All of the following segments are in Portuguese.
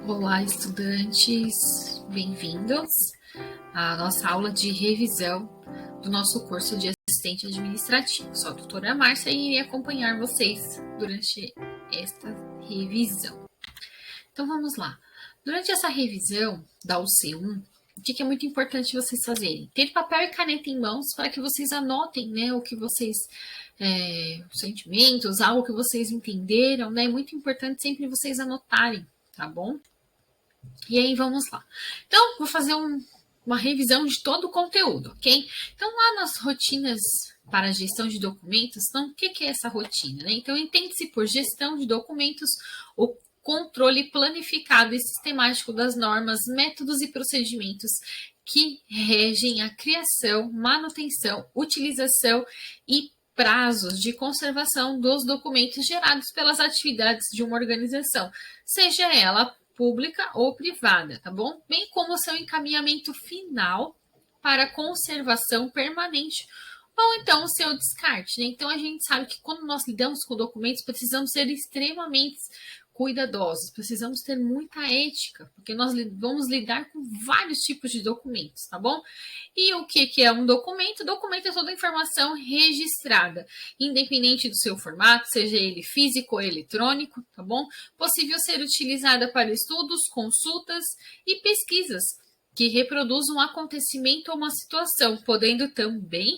Olá, estudantes, bem-vindos à nossa aula de revisão do nosso curso de assistente administrativo. Sou a doutora Márcia e irei acompanhar vocês durante esta revisão. Então vamos lá. Durante essa revisão da UC1, o que é muito importante vocês fazerem? Ter papel e caneta em mãos para que vocês anotem, né, o que vocês, os sentimentos, algo que vocês entenderam, né? É muito importante sempre vocês anotarem, tá bom? E aí, vamos lá. Então, vou fazer uma revisão de todo o conteúdo, ok? Então, lá nas rotinas para a gestão de documentos, então, o que é essa rotina? Né? Então, entende-se por gestão de documentos o controle planificado e sistemático das normas, métodos e procedimentos que regem a criação, manutenção, utilização e prazos de conservação dos documentos gerados pelas atividades de uma organização, seja ela pública ou privada, tá bom? Bem como o seu encaminhamento final para conservação permanente ou então o seu descarte, né? Então a gente sabe que quando nós lidamos com documentos, precisamos ser extremamente cuidadosos, precisamos ter muita ética, porque nós vamos lidar com vários tipos de documentos, tá bom? E o que é um documento? Documento é toda informação registrada, independente do seu formato, seja ele físico ou eletrônico, tá bom? Possível ser utilizada para estudos, consultas e pesquisas que reproduzam um acontecimento ou uma situação, podendo também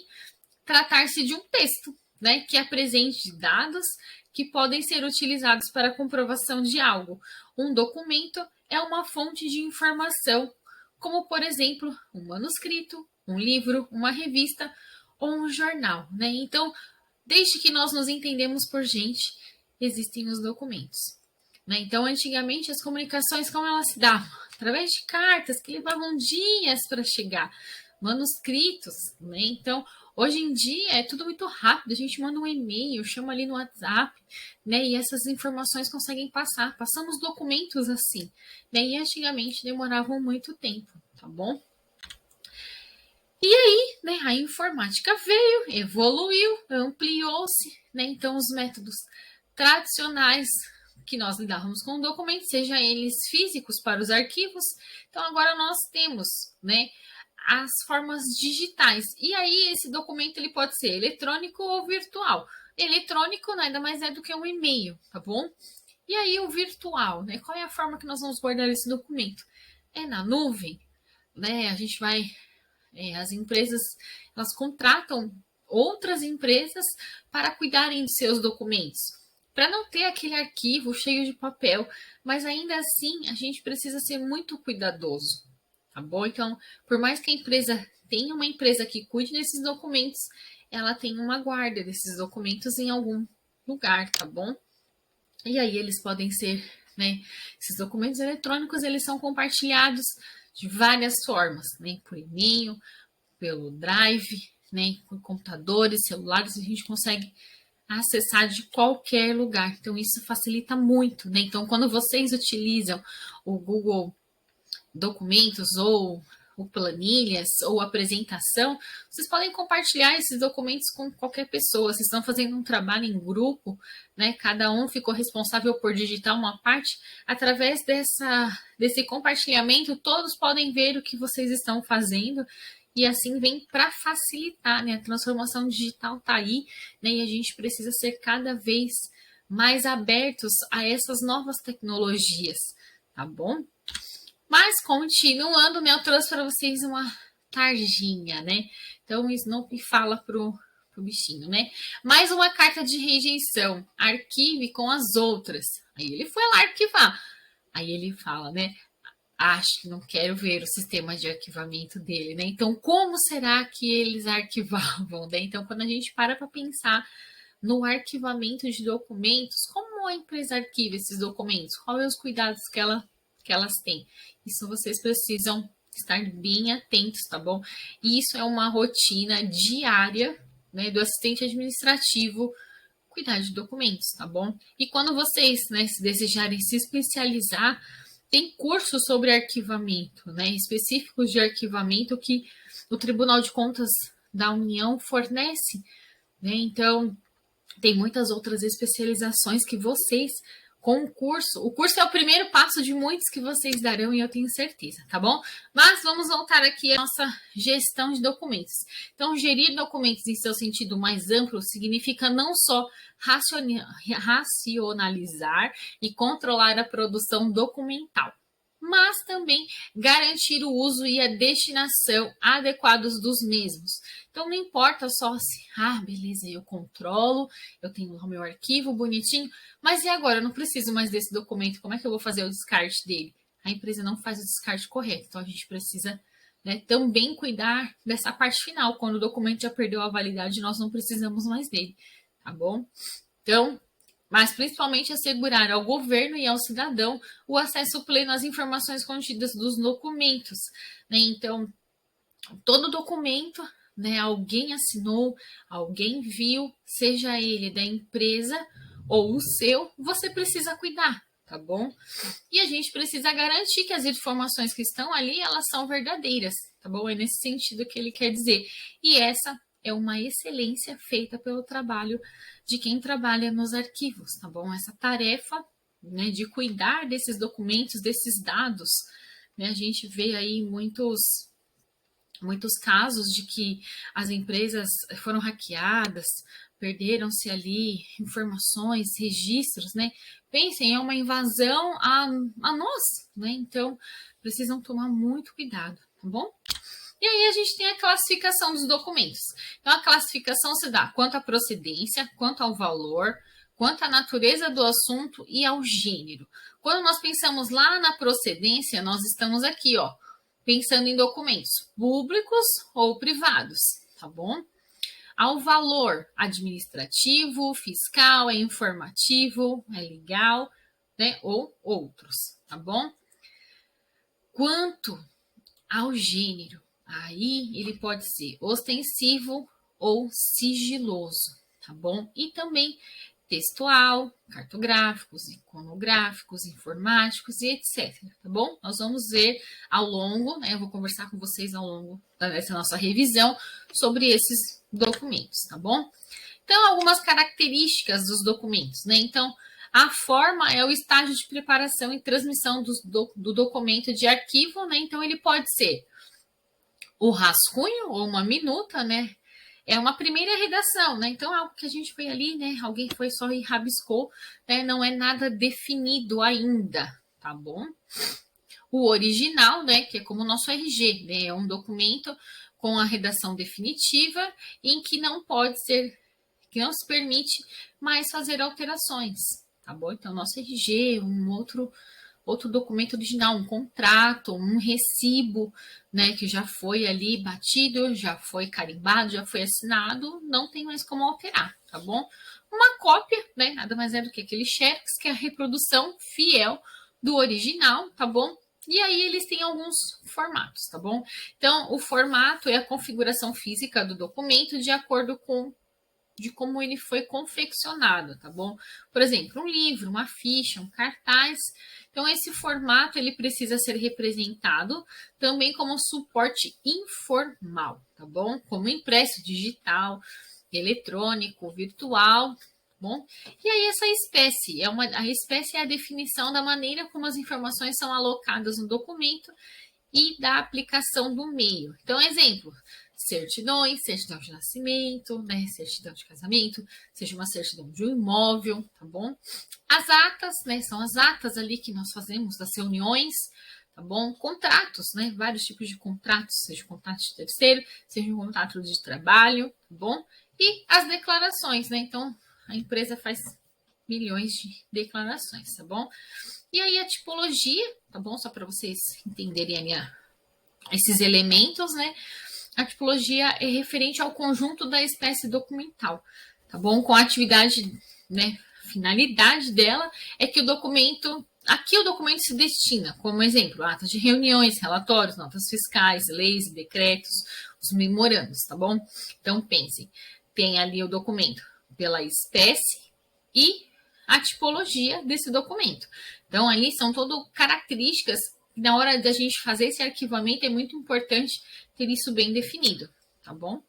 tratar-se de um texto, né, que apresente dados que podem ser utilizados para a comprovação de algo. Um documento é uma fonte de informação, como, por exemplo, um manuscrito, um livro, uma revista ou um jornal, né? Então, desde que nós nos entendemos por gente, existem os documentos, né? Então, antigamente, as comunicações, como elas se davam? Através de cartas que levavam dias para chegar, manuscritos, né? Então, hoje em dia é tudo muito rápido, a gente manda um e-mail, chama ali no WhatsApp, né? E essas informações conseguem passar. Passamos documentos assim, né? E antigamente demoravam muito tempo, tá bom? E aí, né, a informática veio, evoluiu, ampliou-se, né? Então, os métodos tradicionais que nós lidávamos com documentos, seja eles físicos para os arquivos, então agora nós temos, né, as formas digitais. E aí esse documento ele pode ser eletrônico ou virtual. Eletrônico nada mais é do que um e-mail, tá bom? E aí o virtual, né? Qual é a forma que nós vamos guardar esse documento? É na nuvem, né? A gente vai, as empresas elas contratam outras empresas para cuidarem de seus documentos, para não ter aquele arquivo cheio de papel, mas ainda assim a gente precisa ser muito cuidadoso, tá bom? Então, por mais que a empresa tenha uma empresa que cuide desses documentos, ela tem uma guarda desses documentos em algum lugar, tá bom? E aí eles podem ser, né? Esses documentos eletrônicos eles são compartilhados de várias formas, né? Por e-mail, pelo Drive, né? Por computadores, celulares, a gente consegue acessar de qualquer lugar. Então isso facilita muito, né? Então quando vocês utilizam o Google Documentos ou planilhas ou apresentação, vocês podem compartilhar esses documentos com qualquer pessoa. Vocês estão fazendo um trabalho em grupo, né? Cada um ficou responsável por digitar uma parte. Através desse compartilhamento, todos podem ver o que vocês estão fazendo e assim vem para facilitar, né? A transformação digital está aí, né? E a gente precisa ser cada vez mais abertos a essas novas tecnologias, tá bom? Mas, continuando, né, eu trouxe para vocês uma tarjinha, né? Então, o Snoopy fala pro bichinho, né? Mais uma carta de rejeição. Arquive com as outras. Aí ele foi lá arquivar. Aí ele fala, né? Acho que não quero ver o sistema de arquivamento dele, né? Então, como será que eles arquivavam, né? Então, quando a gente para pensar no arquivamento de documentos, como a empresa arquiva esses documentos? Quais os cuidados que elas têm? Isso vocês precisam estar bem atentos, tá bom? E isso é uma rotina diária, né, do assistente administrativo cuidar de documentos, tá bom? E quando vocês, né, se desejarem se especializar, tem cursos sobre arquivamento, né, específicos de arquivamento que o Tribunal de Contas da União fornece, né? Então, tem muitas outras especializações que vocês com o curso é o primeiro passo de muitos que vocês darão e eu tenho certeza, tá bom? Mas vamos voltar aqui à nossa gestão de documentos. Então, gerir documentos em seu sentido mais amplo significa não só racionalizar e controlar a produção documental, mas também garantir o uso e a destinação adequados dos mesmos. Então, não importa só se, beleza, eu controlo, eu tenho o meu arquivo bonitinho, mas e agora? Eu não preciso mais desse documento, como é que eu vou fazer o descarte dele? A empresa não faz o descarte correto, então a gente precisa, né, também cuidar dessa parte final. Quando o documento já perdeu a validade, nós não precisamos mais dele, tá bom? Então, mas principalmente assegurar ao governo e ao cidadão o acesso pleno às informações contidas nos documentos, né? Então, todo documento, né, alguém assinou, alguém viu, seja ele da empresa ou o seu, você precisa cuidar, tá bom? E a gente precisa garantir que as informações que estão ali, elas são verdadeiras, tá bom? É nesse sentido que ele quer dizer. E essa é uma excelência feita pelo trabalho de quem trabalha nos arquivos, tá bom? Essa tarefa, né, de cuidar desses documentos, desses dados, né? A gente vê aí muitos casos de que as empresas foram hackeadas, perderam-se ali informações, registros, né? Pensem, é uma invasão a nós, né? Então, precisam tomar muito cuidado, tá bom? E aí a gente tem a classificação dos documentos. Então, a classificação se dá quanto à procedência, quanto ao valor, quanto à natureza do assunto e ao gênero. Quando nós pensamos lá na procedência, nós estamos aqui, ó, pensando em documentos públicos ou privados, tá bom? Ao valor administrativo, fiscal, é informativo, é legal, né? Ou outros, tá bom? Quanto ao gênero, aí ele pode ser ostensivo ou sigiloso, tá bom? E também textual, cartográficos, iconográficos, informáticos e etc, tá bom? Nós vamos ver ao longo, né? Eu vou conversar com vocês ao longo dessa nossa revisão sobre esses documentos, tá bom? Então, algumas características dos documentos, né? Então, a forma é o estágio de preparação e transmissão do documento de arquivo, né? Então, ele pode ser o rascunho ou uma minuta, né? É uma primeira redação, né? Então, algo que a gente foi ali, né? Alguém foi só e rabiscou, né? Não é nada definido ainda, tá bom? O original, né? Que é como o nosso RG, né? É um documento com a redação definitiva em que não se permite mais fazer alterações, tá bom? Então, nosso RG, um outro documento original, um contrato, um recibo, né, que já foi ali batido, já foi carimbado, já foi assinado, não tem mais como alterar, tá bom? Uma cópia, né, nada mais é do que aquele xerox, que é a reprodução fiel do original, tá bom? E aí eles têm alguns formatos, tá bom? Então, o formato é a configuração física do documento de acordo com de como ele foi confeccionado, tá bom? Por exemplo, um livro, uma ficha, um cartaz. Então, esse formato ele precisa ser representado também como suporte informal, tá bom? Como impresso digital, eletrônico, virtual, tá bom? E aí essa espécie a espécie é a definição da maneira como as informações são alocadas no documento e da aplicação do meio. Então, exemplo, certidões, certidão de nascimento, né, certidão de casamento, seja uma certidão de um imóvel, tá bom? As atas, né, são as atas ali que nós fazemos das reuniões, tá bom? Contratos, né, vários tipos de contratos, seja um contrato de terceiro, seja um contrato de trabalho, tá bom? E as declarações, né, então a empresa faz milhões de declarações, tá bom? E aí a tipologia, tá bom? Só para vocês entenderem esses elementos, né? A tipologia é referente ao conjunto da espécie documental, tá bom? Com a atividade, né? Finalidade dela é que o documento se destina, como exemplo, atas de reuniões, relatórios, notas fiscais, leis e decretos, os memorandos, tá bom? Então, pensem, tem ali o documento pela espécie e a tipologia desse documento. Então, ali são todas características que na hora da gente fazer esse arquivamento é muito importante ter isso bem definido, tá bom?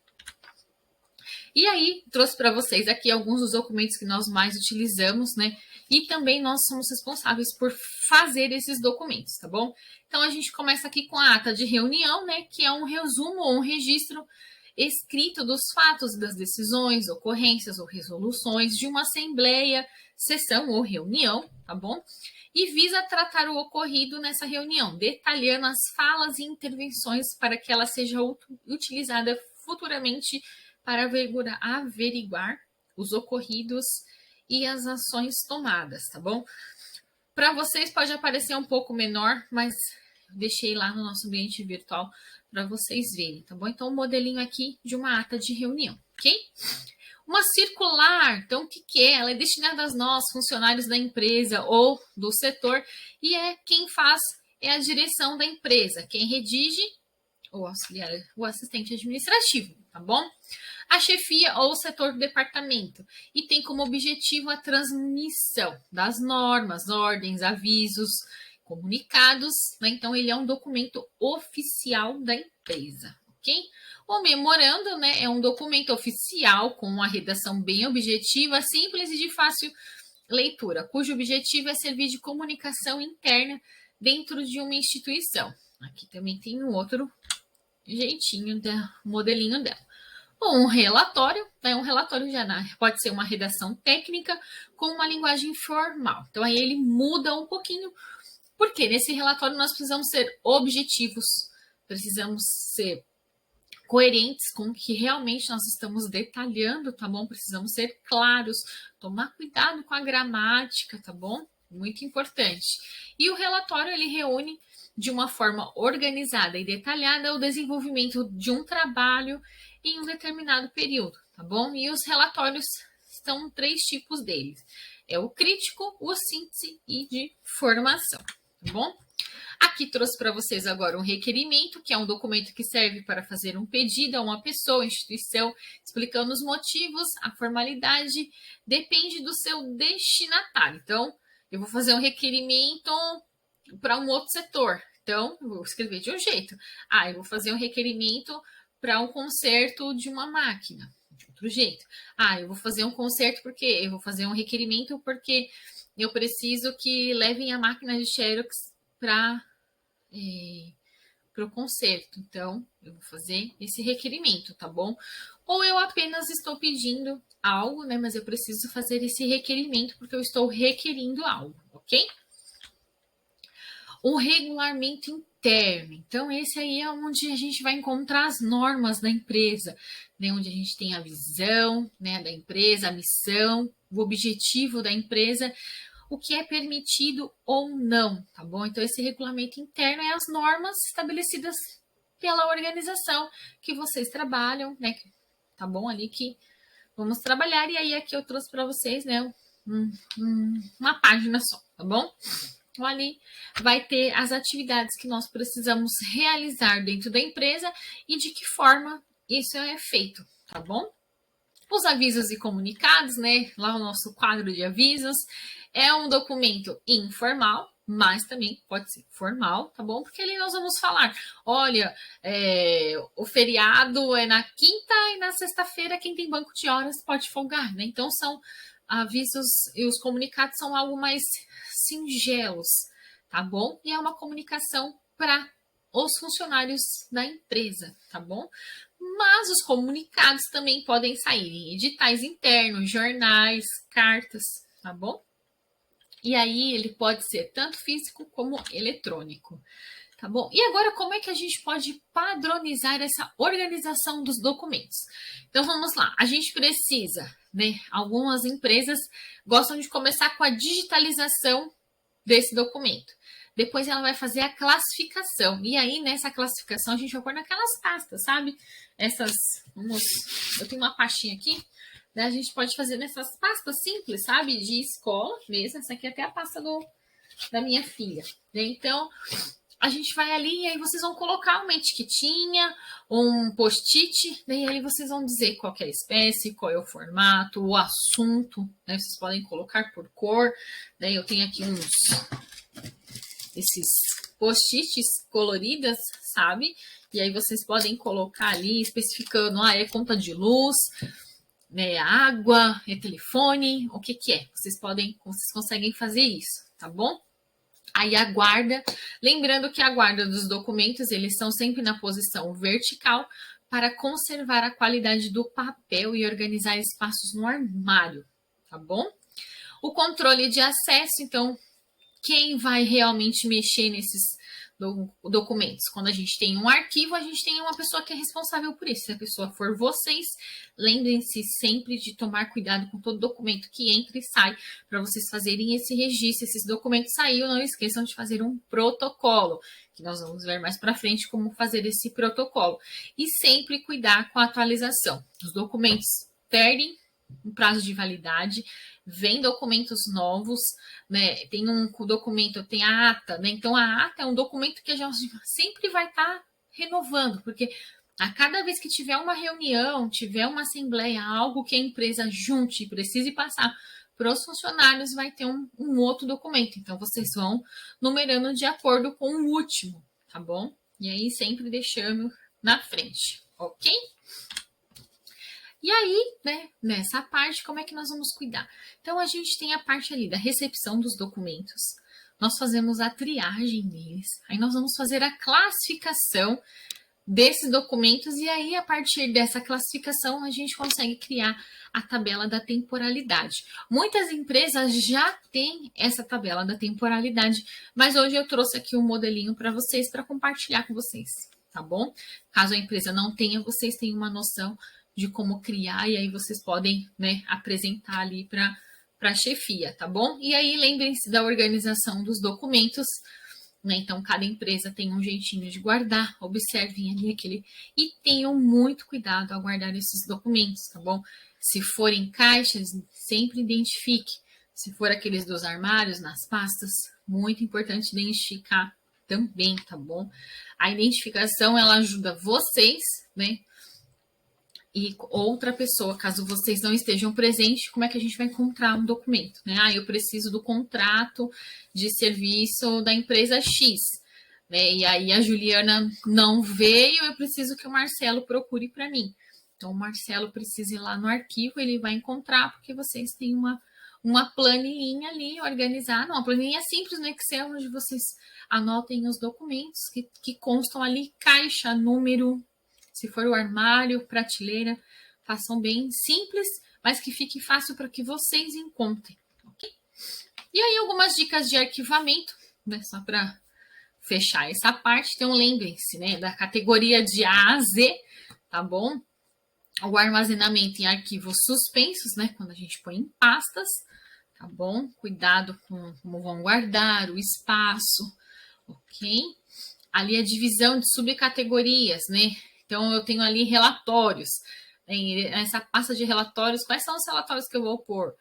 E aí, trouxe para vocês aqui alguns dos documentos que nós mais utilizamos, né? E também nós somos responsáveis por fazer esses documentos, tá bom? Então, a gente começa aqui com a ata de reunião, né? Que é um resumo ou um registro escrito dos fatos, das decisões, ocorrências ou resoluções de uma assembleia, sessão ou reunião, tá bom? E visa tratar o ocorrido nessa reunião, detalhando as falas e intervenções para que ela seja utilizada futuramente para averiguar os ocorridos e as ações tomadas, tá bom? Para vocês pode aparecer um pouco menor, mas deixei lá no nosso ambiente virtual para vocês verem, tá bom? Então, o modelinho aqui de uma ata de reunião, ok? Uma circular, então o que é? Ela é destinada a nós, funcionários da empresa ou do setor, e quem faz é a direção da empresa, quem redige o auxiliar, o assistente administrativo, tá bom? A chefia ou o setor do departamento, e tem como objetivo a transmissão das normas, ordens, avisos, comunicados, né? Então ele é um documento oficial da empresa, ok? O memorando, né, é um documento oficial com uma redação bem objetiva, simples e de fácil leitura, cujo objetivo é servir de comunicação interna dentro de uma instituição. Aqui também tem um outro jeitinho, modelinho dela. Ou um relatório, né? Um relatório já pode ser uma redação técnica com uma linguagem formal. Então aí ele muda um pouquinho, porque nesse relatório nós precisamos ser objetivos, precisamos ser coerentes com o que realmente nós estamos detalhando, tá bom? Precisamos ser claros, tomar cuidado com a gramática, tá bom? Muito importante. E o relatório ele reúne de uma forma organizada e detalhada o desenvolvimento de um trabalho em um determinado período, tá bom? E os relatórios são 3 tipos deles. É o crítico, o síntese e de formação, tá bom? Aqui trouxe para vocês agora um requerimento, que é um documento que serve para fazer um pedido a uma pessoa, instituição, explicando os motivos, a formalidade, depende do seu destinatário. Então, eu vou fazer um requerimento para um outro setor. Então, eu vou escrever de um jeito. Eu vou fazer um requerimento para um conserto de uma máquina, de outro jeito. Eu vou fazer um conserto porque eu vou fazer um requerimento porque eu preciso que levem a máquina de Xerox para o conserto. Então, eu vou fazer esse requerimento, tá bom? Ou eu apenas estou pedindo algo, né? Mas eu preciso fazer esse requerimento porque eu estou requerindo algo, ok? O regulamento interno. Então, esse aí é onde a gente vai encontrar as normas da empresa, né? Onde a gente tem a visão, né, da empresa, a missão, o objetivo da empresa, o que é permitido ou não, tá bom? Então, esse regulamento interno é as normas estabelecidas pela organização que vocês trabalham, né? Tá bom? Ali que vamos trabalhar. E aí, aqui eu trouxe para vocês, né, uma página só, tá bom? Então, ali vai ter as atividades que nós precisamos realizar dentro da empresa e de que forma isso é feito, tá bom? Os avisos e comunicados, né? Lá o nosso quadro de avisos é um documento informal, mas também pode ser formal, tá bom? Porque ali nós vamos falar, olha, o feriado é na quinta e na sexta-feira quem tem banco de horas pode folgar, né? Então são avisos e os comunicados são algo mais singelos, tá bom? E é uma comunicação para os funcionários da empresa, tá bom? Mas os comunicados também podem sair em editais internos, jornais, cartas, tá bom? E aí ele pode ser tanto físico como eletrônico, tá bom? E agora como é que a gente pode padronizar essa organização dos documentos? Então vamos lá, a gente precisa, né? Algumas empresas gostam de começar com a digitalização desse documento. Depois ela vai fazer a classificação. E aí, nessa classificação, a gente vai pôr naquelas pastas, sabe? Eu tenho uma pastinha aqui, né? A gente pode fazer nessas pastas simples, sabe? De escola mesmo. Essa aqui é até a pasta da minha filha. Né? Então, a gente vai ali e aí vocês vão colocar uma etiquetinha, um post-it, né? E aí vocês vão dizer qual é a espécie, qual é o formato, o assunto, né? Vocês podem colocar por cor. Né? Eu tenho aqui esses post-its coloridas, sabe? E aí vocês podem colocar ali especificando, é conta de luz, né, água, é telefone, o que que é? Vocês conseguem fazer isso, tá bom? Aí a guarda, lembrando que a guarda dos documentos, eles são sempre na posição vertical para conservar a qualidade do papel e organizar espaços no armário, tá bom? O controle de acesso, então, quem vai realmente mexer nesses documentos? Quando a gente tem um arquivo, a gente tem uma pessoa que é responsável por isso. Se a pessoa for vocês, lembrem-se sempre de tomar cuidado com todo documento que entra e sai, para vocês fazerem esse registro. Esses documentos saiu, não esqueçam de fazer um protocolo, que nós vamos ver mais para frente como fazer esse protocolo. E sempre cuidar com a atualização. Os documentos perdem um prazo de validade, vem documentos novos, né? Tem um documento, tem a ata, né? Então a ata é um documento que a gente sempre vai estar renovando, porque a cada vez que tiver uma reunião, tiver uma assembleia, algo que a empresa junte e precise passar para os funcionários, vai ter um outro documento. Então vocês vão numerando de acordo com o último, tá bom? E aí sempre deixando na frente, ok? E aí, né, nessa parte, como é que nós vamos cuidar? Então, a gente tem a parte ali da recepção dos documentos, nós fazemos a triagem deles, aí nós vamos fazer a classificação desses documentos, e aí, a partir dessa classificação, a gente consegue criar a tabela da temporalidade. Muitas empresas já têm essa tabela da temporalidade, mas hoje eu trouxe aqui um modelinho para vocês, para compartilhar com vocês, tá bom? Caso a empresa não tenha, vocês têm uma noção de como criar, e aí vocês podem, né, apresentar ali para a chefia, tá bom? E aí lembrem-se da organização dos documentos, né? Então, cada empresa tem um jeitinho de guardar, observem ali aquele. E tenham muito cuidado ao guardar esses documentos, tá bom? Se forem caixas, sempre identifique. Se for aqueles dos armários, nas pastas, muito importante identificar também, tá bom? A identificação, ela ajuda vocês, né? E outra pessoa, caso vocês não estejam presentes, como é que a gente vai encontrar um documento, né? Ah, eu preciso do contrato de serviço da empresa X, né? E aí a Juliana não veio, eu preciso que o Marcelo procure para mim. Então, o Marcelo precisa ir lá no arquivo, ele vai encontrar, porque vocês têm uma planilhinha ali organizada, uma planilhinha simples no Excel, onde vocês anotem os documentos que constam ali, caixa, número. Se for o armário, prateleira, façam bem simples, mas que fique fácil para que vocês encontrem, ok? E aí algumas dicas de arquivamento, né? Só para fechar essa parte. Então lembrem-se, né? Da categoria de A a Z, tá bom? O armazenamento em arquivos suspensos, né? Quando a gente põe em pastas, tá bom? Cuidado com como vão guardar, o espaço, ok? Ali a divisão de subcategorias, né? Então, eu tenho ali relatórios. Essa pasta de relatórios, quais são os relatórios que eu vou pôr?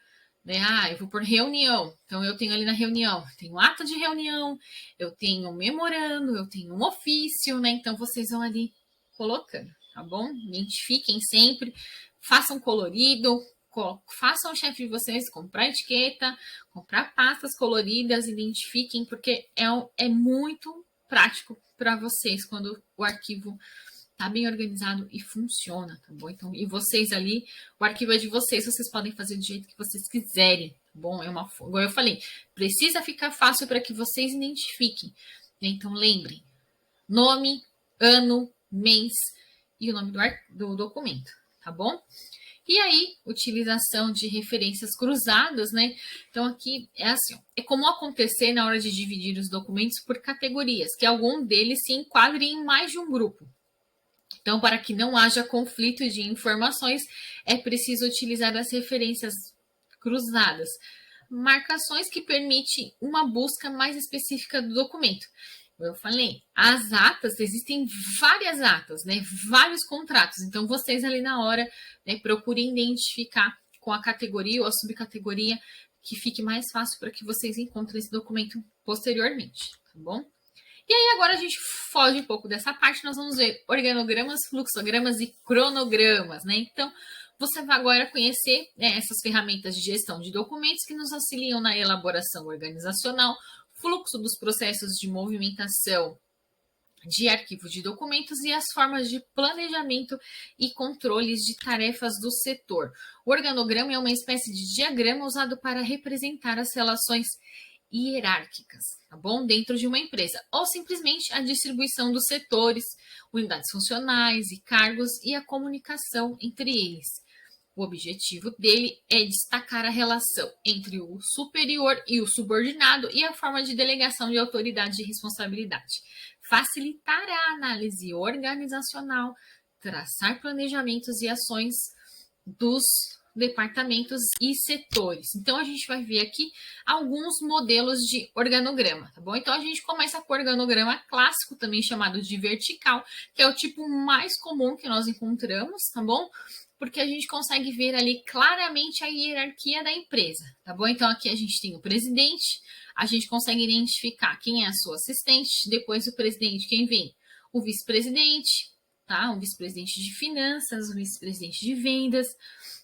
Né? Ah, eu vou pôr reunião. Então, eu tenho ali na reunião, tenho ata de reunião, eu tenho um memorando, eu tenho um ofício, né? Então, vocês vão ali colocando, tá bom? Identifiquem sempre, façam colorido, façam o chefe de vocês comprar etiqueta, comprar pastas coloridas, identifiquem, porque é muito prático para vocês quando o arquivo tá bem organizado e funciona, tá bom? Então, e vocês ali, o arquivo é de vocês, vocês podem fazer do jeito que vocês quiserem, tá bom? Igual eu falei, precisa ficar fácil para que vocês identifiquem. Então, lembrem, nome, ano, mês e o nome do documento, tá bom? E aí, utilização de referências cruzadas, né? Então, aqui é assim, é comum acontecer na hora de dividir os documentos por categorias, que algum deles se enquadre em mais de um grupo. Então, para que não haja conflito de informações, é preciso utilizar as referências cruzadas, marcações que permitem uma busca mais específica do documento. Eu falei, as atas, existem várias atas, né? Vários contratos. Então, vocês ali na hora, né, procurem identificar com a categoria ou a subcategoria que fique mais fácil para que vocês encontrem esse documento posteriormente, tá bom? E aí agora a gente foge um pouco dessa parte, nós vamos ver organogramas, fluxogramas e cronogramas, né? Então, você vai agora conhecer, né, essas ferramentas de gestão de documentos que nos auxiliam na elaboração organizacional, fluxo dos processos de movimentação de arquivo de documentos e as formas de planejamento e controles de tarefas do setor. O organograma é uma espécie de diagrama usado para representar as relações hierárquicas, tá bom? Dentro de uma empresa, ou simplesmente a distribuição dos setores, unidades funcionais e cargos e a comunicação entre eles. O objetivo dele é destacar a relação entre o superior e o subordinado e a forma de delegação de autoridade e responsabilidade. Facilitar a análise organizacional, traçar planejamentos e ações dos departamentos e setores. Então, a gente vai ver aqui alguns modelos de organograma, tá bom? Então, a gente começa com o organograma clássico, também chamado de vertical, que é o tipo mais comum que nós encontramos, tá bom? Porque a gente consegue ver ali claramente a hierarquia da empresa, tá bom? Então, aqui a gente tem o presidente, a gente consegue identificar quem é a sua assistente, depois o presidente, quem vem? O vice-presidente, tá? O vice-presidente de finanças, o vice-presidente de vendas.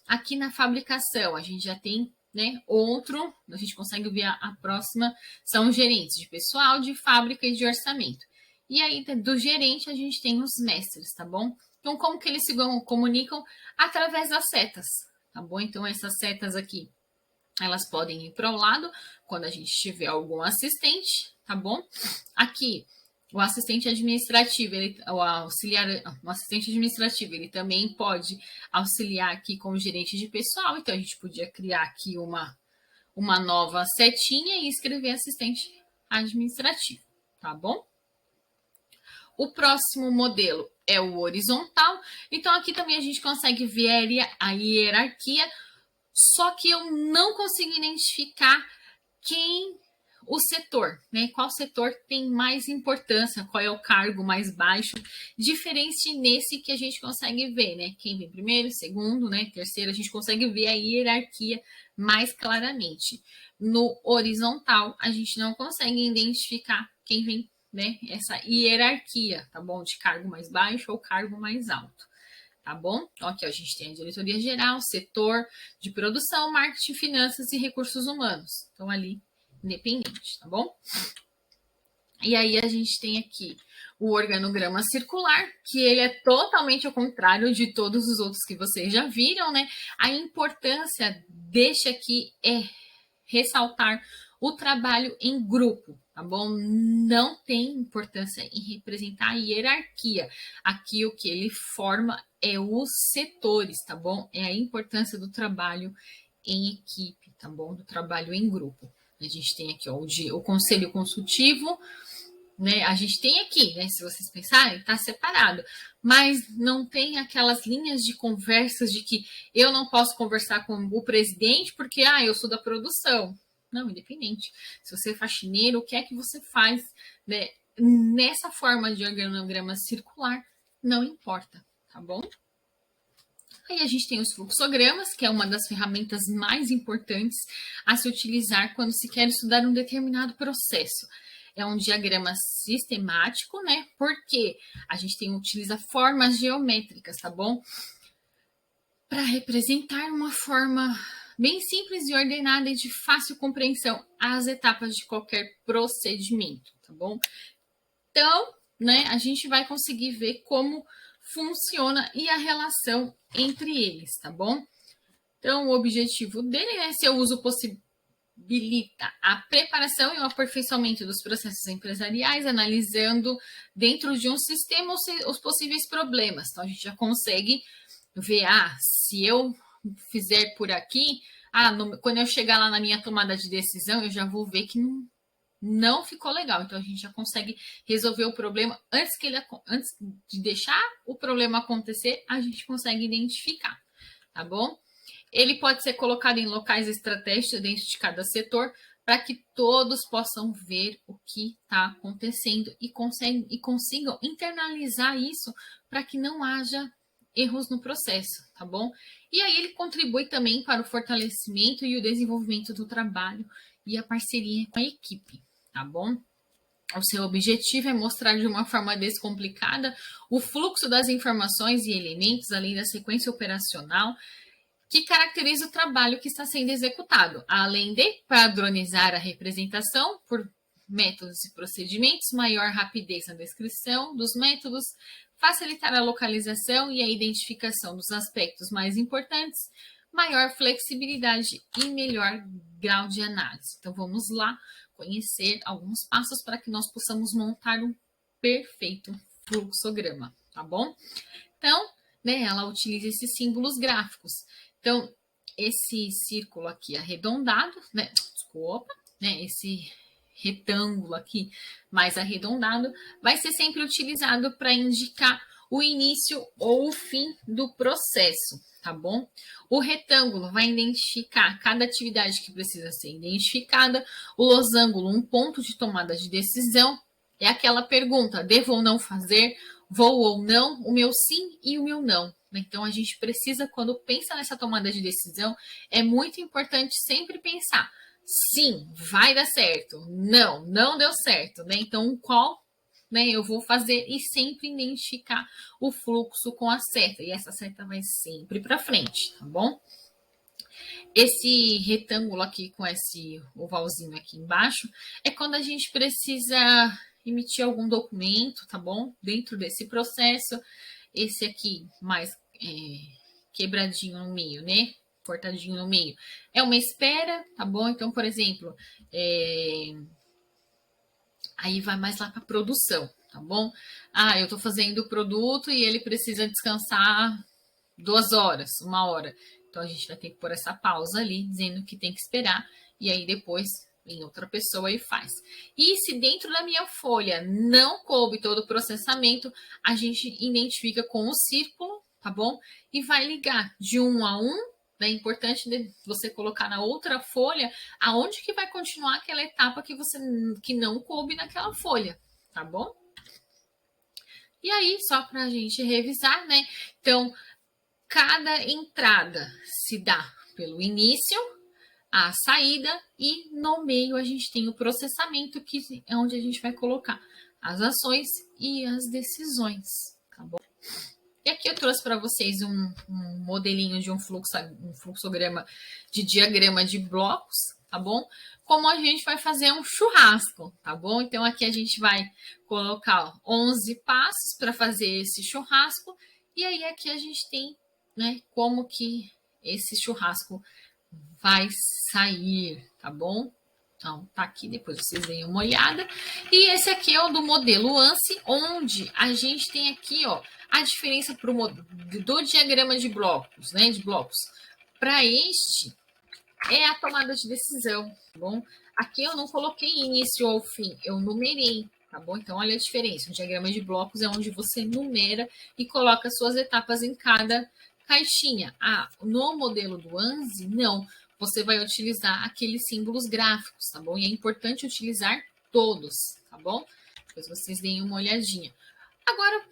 Aqui na fabricação, a gente já tem, né, outro, a gente consegue ver a próxima, são gerentes de pessoal, de fábrica e de orçamento. E aí, do gerente, a gente tem os mestres, tá bom? Então, como que eles se comunicam? Através das setas, tá bom? Então, essas setas aqui, elas podem ir para o lado quando a gente tiver algum assistente, tá bom? Aqui, o assistente administrativo, o assistente administrativo, ele também pode auxiliar aqui com o gerente de pessoal. Então, a gente podia criar aqui uma nova setinha e escrever assistente administrativo, tá bom? O próximo modelo é o horizontal. Então, aqui também a gente consegue ver a hierarquia, só que eu não consigo identificar o setor, né? Qual setor tem mais importância, qual é o cargo mais baixo, diferente nesse que a gente consegue ver, né? Quem vem primeiro, segundo, né? Terceiro, a gente consegue ver a hierarquia mais claramente. No horizontal, a gente não consegue identificar quem vem, né? Essa hierarquia, tá bom? De cargo mais baixo ou cargo mais alto, tá bom? Então, aqui ó, a gente tem a diretoria geral, setor de produção, marketing, finanças e recursos humanos. Então, ali, independente, tá bom? E aí, a gente tem aqui o organograma circular, que ele é totalmente ao contrário de todos os outros que vocês já viram, né? A importância deste aqui é ressaltar o trabalho em grupo, tá bom? Não tem importância em representar a hierarquia. Aqui o que ele forma é os setores, tá bom? É a importância do trabalho em equipe, tá bom? Do trabalho em grupo. A gente tem aqui ó, o conselho consultivo, né? A gente tem aqui, né? Se vocês pensarem, tá separado, mas não tem aquelas linhas de conversas de que eu não posso conversar com o presidente porque eu sou da produção. Não, independente. Se você é faxineiro, o que é que você faz, né? Nessa forma de organograma circular, não importa, tá bom? Aí a gente tem os fluxogramas, que é uma das ferramentas mais importantes a se utilizar quando se quer estudar um determinado processo. É um diagrama sistemático, né? Porque a gente utiliza formas geométricas, tá bom? Para representar uma forma bem simples e ordenada e de fácil compreensão as etapas de qualquer procedimento, tá bom? Então, né, a gente vai conseguir ver como funciona e a relação entre eles, tá bom? Então, o objetivo dele é seu uso possibilita a preparação e o aperfeiçoamento dos processos empresariais, analisando dentro de um sistema os possíveis problemas. Então, a gente já consegue ver, se eu fizer por aqui, quando eu chegar lá na minha tomada de decisão, eu já vou ver que não ficou legal. Então, a gente já consegue resolver o problema antes de deixar o problema acontecer, a gente consegue identificar, tá bom? Ele pode ser colocado em locais estratégicos dentro de cada setor para que todos possam ver o que está acontecendo e consigam internalizar isso para que não haja erros no processo, tá bom? E aí ele contribui também para o fortalecimento e o desenvolvimento do trabalho e a parceria com a equipe, tá bom? O seu objetivo é mostrar de uma forma descomplicada o fluxo das informações e elementos, além da sequência operacional, que caracteriza o trabalho que está sendo executado, além de padronizar a representação por métodos e procedimentos, maior rapidez na descrição dos métodos, facilitar a localização e a identificação dos aspectos mais importantes, maior flexibilidade e melhor grau de análise. Então, vamos lá conhecer alguns passos para que nós possamos montar um perfeito fluxograma, tá bom? Então, né, ela utiliza esses símbolos gráficos. Então, esse círculo aqui arredondado, né, desculpa, né, esse retângulo aqui mais arredondado, vai ser sempre utilizado para indicar o início ou o fim do processo, tá bom? O retângulo vai identificar cada atividade que precisa ser identificada, o losango, um ponto de tomada de decisão, é aquela pergunta, devo ou não fazer, vou ou não, o meu sim e o meu não. Então, a gente precisa, quando pensa nessa tomada de decisão, é muito importante sempre pensar, sim, vai dar certo, não, não deu certo, né? Então, qual, né, eu vou fazer e sempre identificar o fluxo com a seta, e essa seta vai sempre para frente, tá bom? Esse retângulo aqui com esse ovalzinho aqui embaixo é quando a gente precisa emitir algum documento, tá bom? Dentro desse processo, esse aqui mais quebradinho no meio, né? Cortadinho no meio. É uma espera, tá bom? Então, por exemplo, aí vai mais lá para produção, tá bom? Ah, eu tô fazendo o produto e ele precisa descansar 2 horas, 1 hora. Então, a gente vai ter que pôr essa pausa ali, dizendo que tem que esperar. E aí, depois, vem outra pessoa e faz. E se dentro da minha folha não coube todo o processamento, a gente identifica com o círculo, tá bom? E vai ligar de 1 a 1. É importante você colocar na outra folha aonde que vai continuar aquela etapa que não coube naquela folha, tá bom? E aí, só para a gente revisar, né? Então, cada entrada se dá pelo início, a saída e no meio a gente tem o processamento, que é onde a gente vai colocar as ações e as decisões, tá bom? E aqui eu trouxe para vocês um modelinho de um fluxograma de diagrama de blocos, tá bom? Como a gente vai fazer um churrasco, tá bom? Então aqui a gente vai colocar 11 passos para fazer esse churrasco e aí aqui a gente tem, né, como que esse churrasco vai sair, tá bom? Então, tá aqui, depois vocês deem uma olhada. E esse aqui é o do modelo ANSI, onde a gente tem aqui, ó, a diferença do diagrama de blocos, né? De blocos. Para este, é a tomada de decisão, tá bom? Aqui eu não coloquei início ou fim, eu numerei, tá bom? Então, olha a diferença. O diagrama de blocos é onde você numera e coloca suas etapas em cada caixinha. Ah, no modelo do ANSI, não. Você vai utilizar aqueles símbolos gráficos, tá bom? E é importante utilizar todos, tá bom? Depois vocês deem uma olhadinha. Agora,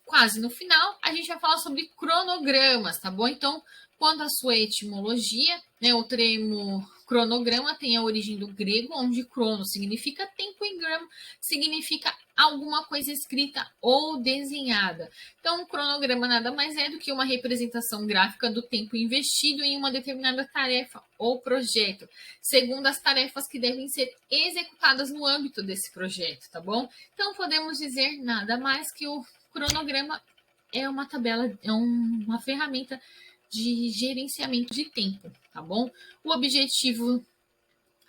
quase no final, a gente vai falar sobre cronogramas, tá bom? Então, quando a sua etimologia, né, o termo cronograma tem a origem do grego, onde crono significa tempo e grama significa alguma coisa escrita ou desenhada. Então, um cronograma nada mais é do que uma representação gráfica do tempo investido em uma determinada tarefa ou projeto, segundo as tarefas que devem ser executadas no âmbito desse projeto, tá bom? Então, podemos dizer nada mais que o cronograma é uma tabela, é uma ferramenta de gerenciamento de tempo, tá bom? O objetivo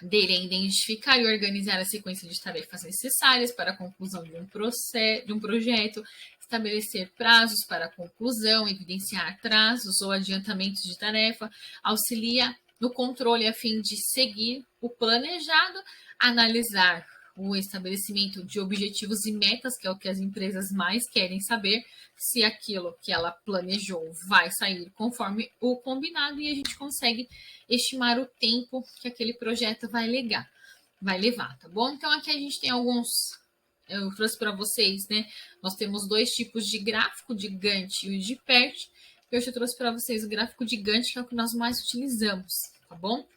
dele é identificar e organizar a sequência de tarefas necessárias para a conclusão de um projeto, estabelecer prazos para a conclusão, evidenciar atrasos ou adiantamentos de tarefa, auxilia no controle a fim de seguir o planejado, analisar o estabelecimento de objetivos e metas, que é o que as empresas mais querem saber, se aquilo que ela planejou vai sair conforme o combinado e a gente consegue estimar o tempo que aquele projeto vai levar, tá bom? Então aqui a gente tem alguns, eu trouxe para vocês, né? Nós temos 2 tipos de gráfico, de Gantt e o de PERT. Hoje eu trouxe para vocês o gráfico de Gantt, que é o que nós mais utilizamos, tá bom?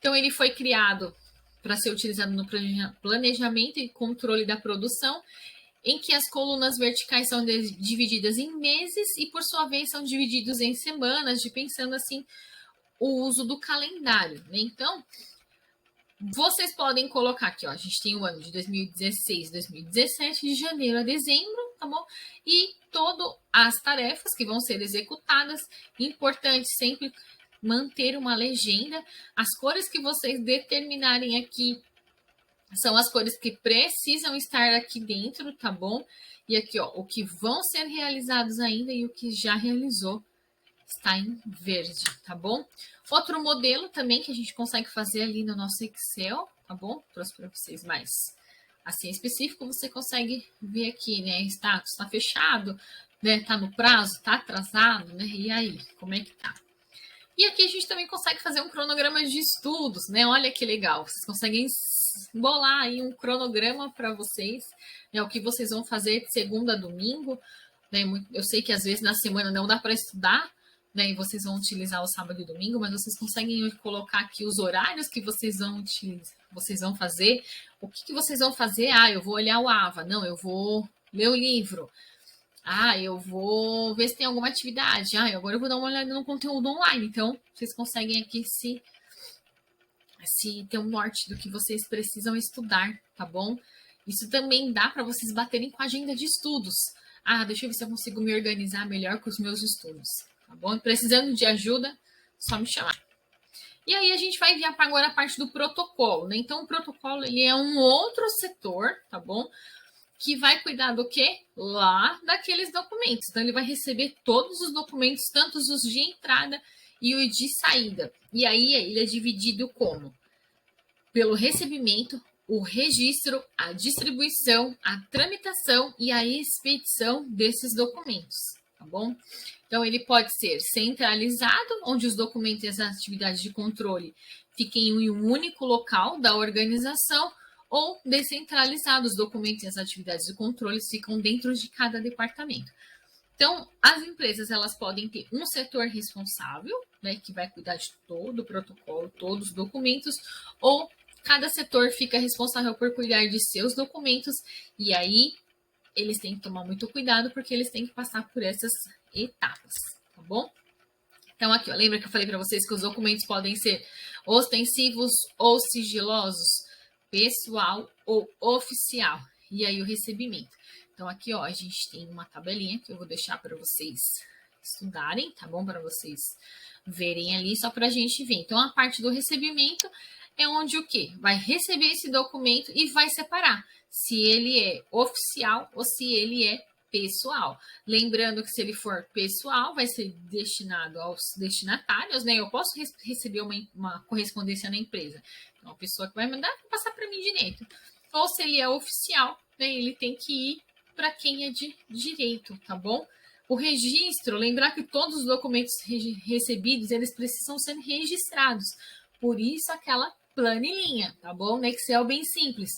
Então ele foi criado para ser utilizado no planejamento e controle da produção, em que as colunas verticais são divididas em meses e, por sua vez, são divididos em semanas, pensando assim o uso do calendário, né? Então, Vocês podem colocar aqui, ó, a gente tem o ano de 2016, 2017, de janeiro a dezembro, tá bom? E todas as tarefas que vão ser executadas. Importante sempre manter uma legenda. As cores que vocês determinarem aqui são as cores que precisam estar aqui dentro, tá bom? E aqui, ó, o que vão ser realizados ainda e o que já realizou está em verde, tá bom? Outro modelo também que a gente consegue fazer ali no nosso Excel, tá bom? Trouxe para vocês mais assim específico, você consegue ver aqui, né? Status está fechado, né? Tá no prazo, tá atrasado, né? E aí, como é que tá? E aqui a gente também consegue fazer um cronograma de estudos, né? Olha que legal, vocês conseguem bolar aí um cronograma para vocês, né? O que vocês vão fazer de segunda a domingo, né? Eu sei que às vezes na semana não dá para estudar, né? E vocês vão utilizar o sábado e domingo, mas vocês conseguem colocar aqui os horários que vocês vão utilizar, vocês vão fazer. O que vocês vão fazer? Ah, eu vou olhar o AVA. Não, eu vou ler o livro. Ah, eu vou ver se tem alguma atividade. Ah, agora eu vou dar uma olhada no conteúdo online. Então, vocês conseguem aqui se ter um norte do que vocês precisam estudar, tá bom? Isso também dá para vocês baterem com a agenda de estudos. Ah, deixa eu ver se eu consigo me organizar melhor com os meus estudos, tá bom? Precisando de ajuda, só me chamar. E aí a gente vai enviar para agora a parte do protocolo, né? Então o protocolo ele é um outro setor, tá bom? Que vai cuidar do quê? Lá daqueles documentos. Então ele vai receber todos os documentos, tanto os de entrada e o de saída. E aí ele é dividido como? Pelo recebimento, o registro, a distribuição, a tramitação e a expedição desses documentos, tá bom? Então, ele pode ser centralizado, onde os documentos e as atividades de controle fiquem em um único local da organização, ou descentralizado, os documentos e as atividades de controle ficam dentro de cada departamento. Então, as empresas elas podem ter um setor responsável, né, que vai cuidar de todo o protocolo, todos os documentos, ou cada setor fica responsável por cuidar de seus documentos, e aí eles têm que tomar muito cuidado, porque eles têm que passar por essas etapas, tá bom? Então, aqui, ó, lembra que eu falei para vocês que os documentos podem ser ostensivos ou sigilosos, pessoal ou oficial, e aí o recebimento. Então, aqui, ó, a gente tem uma tabelinha que eu vou deixar para vocês estudarem, tá bom? Para vocês verem ali, só para a gente ver. Então, a parte do recebimento é onde o quê? Vai receber esse documento e vai separar se ele é oficial ou se ele é pessoal. Lembrando que se ele for pessoal, vai ser destinado aos destinatários, né? Eu posso receber uma correspondência na empresa. Então, a pessoa que vai mandar vai passar para mim direito. Ou se ele é oficial, né? Ele tem que ir para quem é de direito, tá bom? O registro, lembrar que todos os documentos recebidos, eles precisam ser registrados. Por isso, aquela planilhinha, tá bom? No Excel bem simples.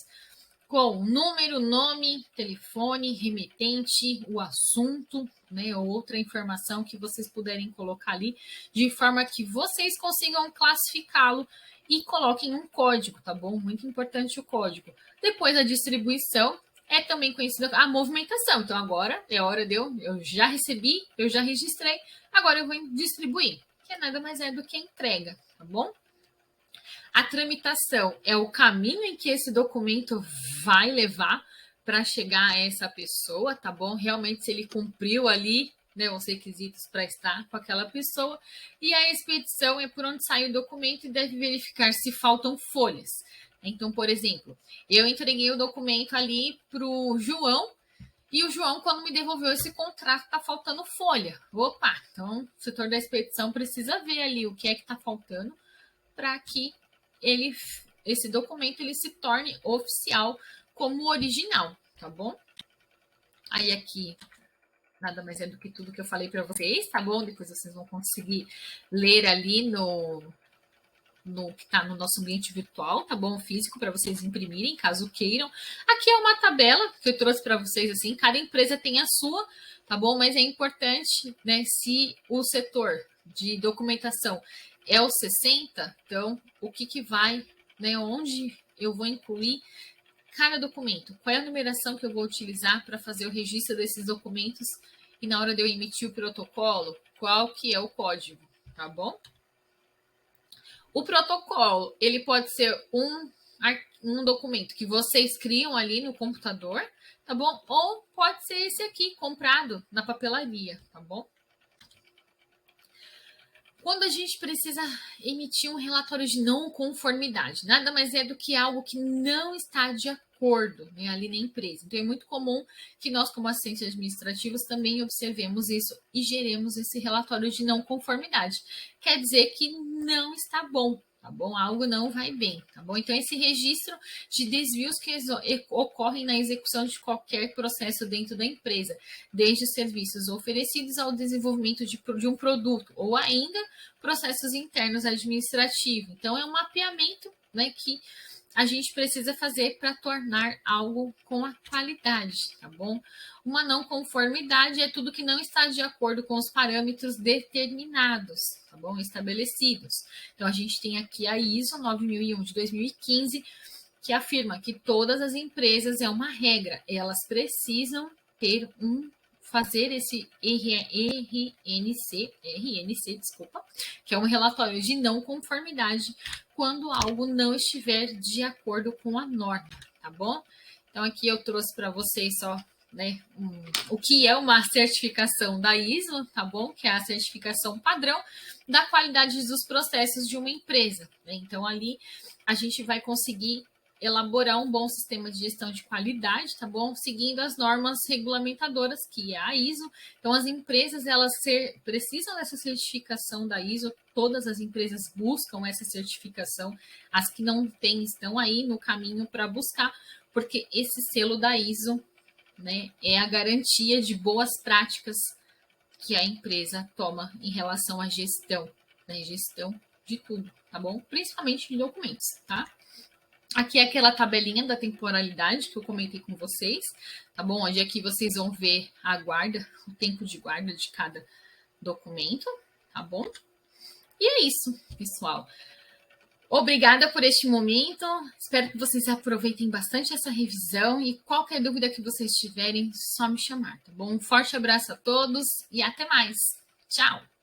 Com número, nome, telefone, remetente, o assunto, né? Ou outra informação que vocês puderem colocar ali, de forma que vocês consigam classificá-lo e coloquem um código, tá bom? Muito importante o código. Depois a distribuição é também conhecida a movimentação. Então agora é hora de eu já recebi, eu já registrei, agora eu vou distribuir, que nada mais é do que entrega, tá bom? A tramitação é o caminho em que esse documento vai levar para chegar a essa pessoa, tá bom? Realmente, se ele cumpriu ali, né, os requisitos para estar com aquela pessoa. E a expedição é por onde sai o documento e deve verificar se faltam folhas. Então, por exemplo, eu entreguei o documento ali para o João, e o João, quando me devolveu esse contrato, está faltando folha. Opa, então o setor da expedição precisa ver ali o que é que está faltando para que esse documento ele se torne oficial como original, tá bom? Aí aqui nada mais é do que tudo que eu falei para vocês, tá bom? Depois vocês vão conseguir ler ali no que está no nosso ambiente virtual, tá bom? Físico, para vocês imprimirem, caso queiram. Aqui é uma tabela que eu trouxe para vocês, assim, cada empresa tem a sua, tá bom? Mas é importante, né, se o setor de documentação é o 60, então, o que vai, né, onde eu vou incluir cada documento, qual é a numeração que eu vou utilizar para fazer o registro desses documentos e na hora de eu emitir o protocolo, qual que é o código, tá bom? O protocolo, ele pode ser um documento que vocês criam ali no computador, tá bom? Ou pode ser esse aqui, comprado na papelaria, tá bom? Quando a gente precisa emitir um relatório de não conformidade, nada mais é do que algo que não está de acordo, né, ali na empresa. Então, é muito comum que nós, como assistentes administrativos, também observemos isso e geremos esse relatório de não conformidade. Quer dizer que não está bom, tá bom? Algo não vai bem, tá bom? Então, esse registro de desvios que ocorrem na execução de qualquer processo dentro da empresa, desde serviços oferecidos ao desenvolvimento de um produto, ou ainda processos internos administrativos. Então, é um mapeamento, né, que a gente precisa fazer para tornar algo com a qualidade, tá bom? Uma não conformidade é tudo que não está de acordo com os parâmetros determinados, tá bom? Estabelecidos. Então, a gente tem aqui a ISO 9001 de 2015, que afirma que todas as empresas, é uma regra, elas precisam ter fazer esse RNC, desculpa, que é um relatório de não conformidade quando algo não estiver de acordo com a norma, tá bom? Então, aqui eu trouxe para vocês só, né, o que é uma certificação da ISO, tá bom? Que é a certificação padrão da qualidade dos processos de uma empresa, né? Então, ali a gente vai conseguir elaborar um bom sistema de gestão de qualidade, tá bom? Seguindo as normas regulamentadoras, que é a ISO. Então, as empresas, elas precisam dessa certificação da ISO, todas as empresas buscam essa certificação, as que não têm estão aí no caminho para buscar, porque esse selo da ISO, né, é a garantia de boas práticas que a empresa toma em relação à gestão, né, gestão de tudo, tá bom? Principalmente de documentos, tá? Aqui é aquela tabelinha da temporalidade que eu comentei com vocês, tá bom? Onde aqui vocês vão ver a guarda, o tempo de guarda de cada documento, tá bom? E é isso, pessoal. Obrigada por este momento. Espero que vocês aproveitem bastante essa revisão e qualquer dúvida que vocês tiverem, só me chamar, tá bom? Um forte abraço a todos e até mais. Tchau!